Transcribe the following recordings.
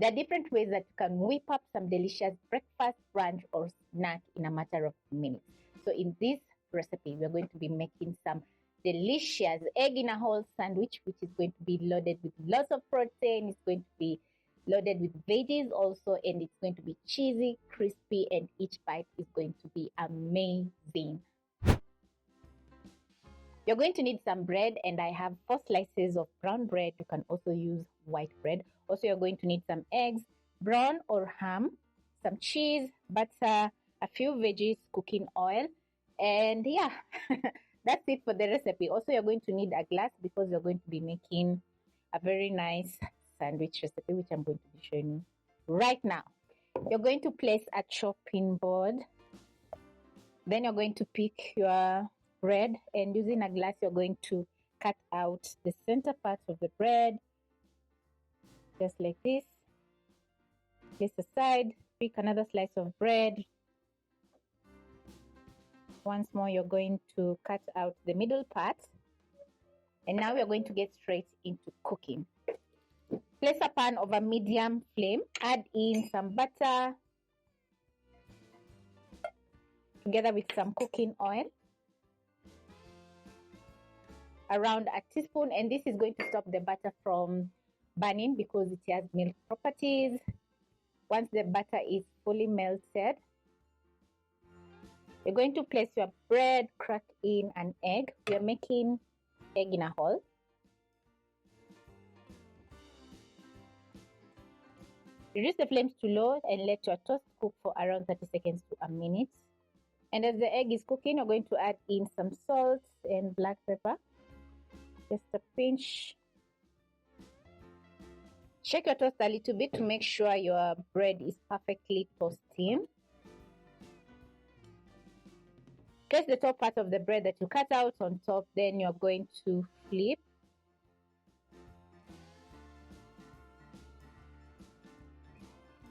There are different ways that you can whip up some delicious breakfast, brunch, or snack in a matter of minutes. So in this recipe, we're going to be making some delicious egg in a whole sandwich, which is going to be loaded with lots of protein. It's going to be loaded with veggies also, and it's going to be cheesy, crispy, and each bite is going to be amazing. You're going to need some bread, and I have 4 slices of brown bread. You can also use white bread. Also, you're going to need some eggs, brown or ham, some cheese, butter, a few veggies, cooking oil, and yeah, that's it for the recipe. Also, you're going to need a glass because you're going to be making a very nice sandwich recipe, which I'm going to be showing you right now. You're going to place a chopping board. Then you're going to pick your bread, and using a glass, you're going to cut out the center part of the bread, just like this. Place aside, pick another slice of bread. Once more, you're going to cut out the middle part. And now we're going to get straight into cooking. Place a pan over medium flame. Add in some butter together with some cooking oil, around a teaspoon, and this is going to stop the butter from burning because it has milk properties. Once the butter is fully melted, you're going to place your bread, crack in an egg. We are making egg in a whole. Reduce the flames to low and let your toast cook for around 30 seconds to a minute. And as the egg is cooking, you're going to add in some salt and black pepper, just a pinch. Shake your toast a little bit to make sure your bread is perfectly toasting. Place the top part of the bread that you cut out on top, then you're going to flip.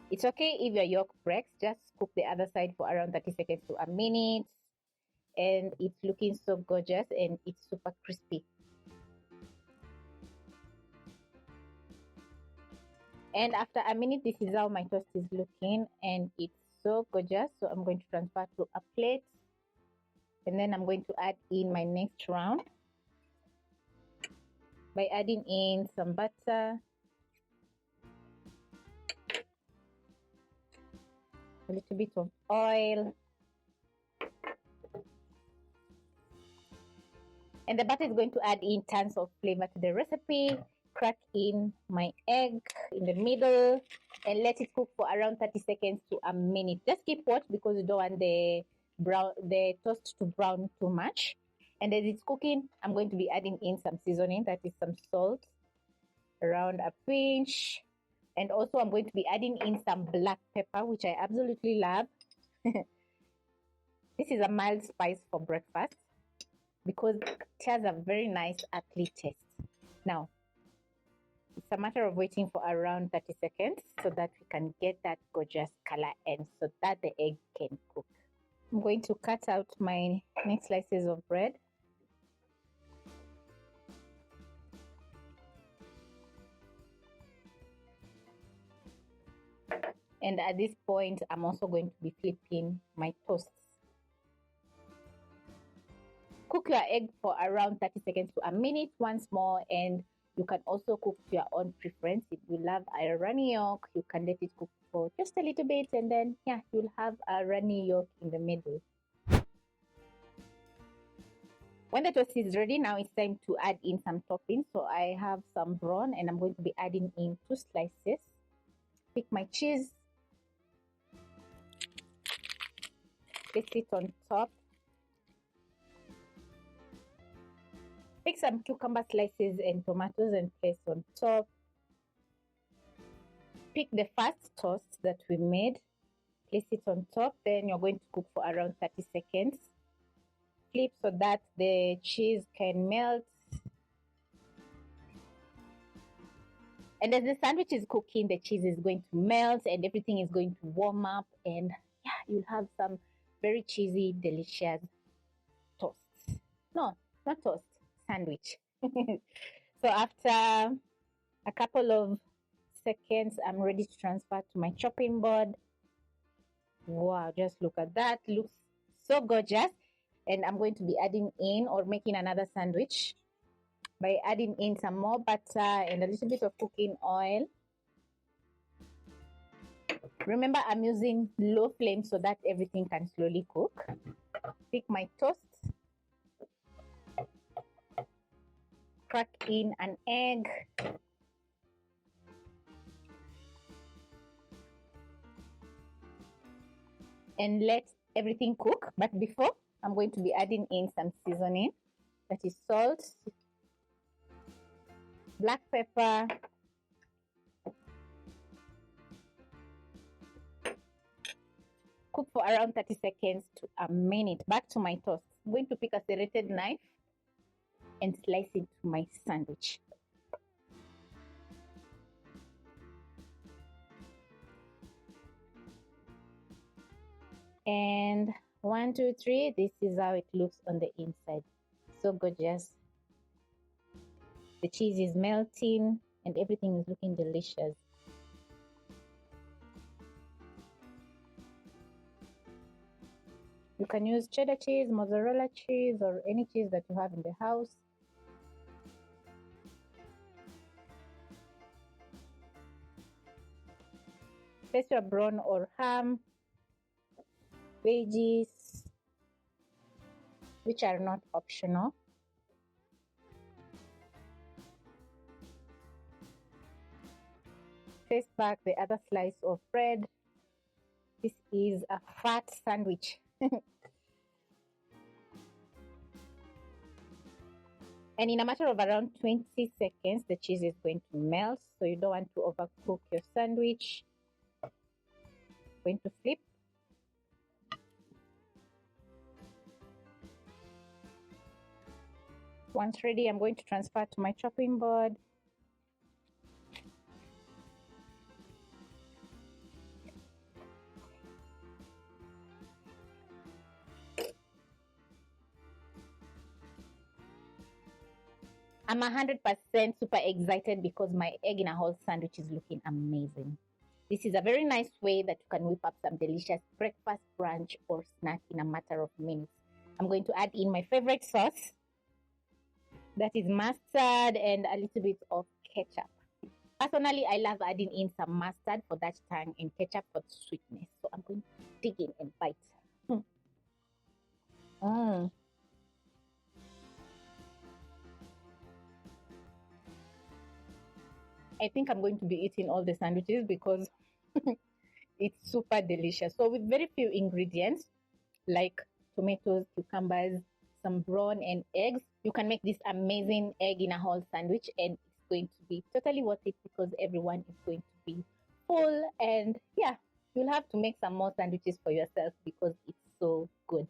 It's okay if your yolk breaks, just cook the other side for around 30 seconds to a minute. And it's looking so gorgeous and it's super crispy. And after a minute, this is how my toast is looking, and it's so gorgeous. So I'm going to transfer to a plate, and then I'm going to add in my next round by adding in some butter, a little bit of oil, and the butter is going to add in tons of flavor to the recipe. Crack in my egg in the middle and let it cook for around 30 seconds to a minute. Just keep watch because you don't want the toast to brown too much. And as it's cooking, I'm going to be adding in some seasoning, that is some salt, around a pinch. And also I'm going to be adding in some black pepper, which I absolutely love. This is a mild spice for breakfast because it has a very nice earthly taste. Now, it's a matter of waiting for around 30 seconds so that we can get that gorgeous color and so that the egg can cook. I'm going to cut out my next slices of bread. And at this point, I'm also going to be flipping my toasts. Cook your egg for around 30 seconds to a minute once more, and you can also cook to your own preference. If you love a runny yolk, you can let it cook for just a little bit, and then yeah, you'll have a runny yolk in the middle. When the toast is ready, now it's time to add in some toppings. So I have some Brawn, and I'm going to be adding in 2 slices. Pick my cheese, place it on top. Pick some cucumber slices and tomatoes and place on top. Pick the first toast that we made, place it on top. Then you're going to cook for around 30 seconds. Flip so that the cheese can melt. And as the sandwich is cooking, the cheese is going to melt and everything is going to warm up. And yeah, you'll have some very cheesy, delicious toasts. No, not toast. Sandwich. So after a couple of seconds. I'm ready to transfer to my chopping board. Wow, just look at that. Looks so gorgeous. And I'm going to be adding in or making another sandwich by adding in some more butter and a little bit of cooking oil. Remember, I'm using low flame so that everything can slowly cook. Pick my toast. Crack in an egg. And let everything cook. But before, I'm going to be adding in some seasoning. That is salt, black pepper, cook for around 30 seconds to a minute. Back to my toast. I'm going to pick a serrated knife and slice it to my sandwich. And 1, 2, 3, this is how it looks on the inside. So gorgeous. The cheese is melting and everything is looking delicious. You can use cheddar cheese, mozzarella cheese, or any cheese that you have in the house. Place your brawn or ham, veggies, which are not optional. Place back the other slice of bread. This is a fat sandwich. And in a matter of around 20 seconds, the cheese is going to melt. So you don't want to overcook your sandwich. Going to flip. Once ready, I'm going to transfer to my chopping board. I'm 100% super excited because my egg in a whole sandwich is looking amazing. This is a very nice way that you can whip up some delicious breakfast, brunch, or snack in a matter of minutes. I'm going to add in my favorite sauce. That is mustard and a little bit of ketchup. Personally, I love adding in some mustard for that tang and ketchup for the sweetness. So I'm going to dig in and bite. I think I'm going to be eating all the sandwiches because it's super delicious. So with very few ingredients like tomatoes, cucumbers, some brawn and eggs, you can make this amazing egg in a whole sandwich, and it's going to be totally worth it because everyone is going to be full. And yeah, you'll have to make some more sandwiches for yourself because it's so good.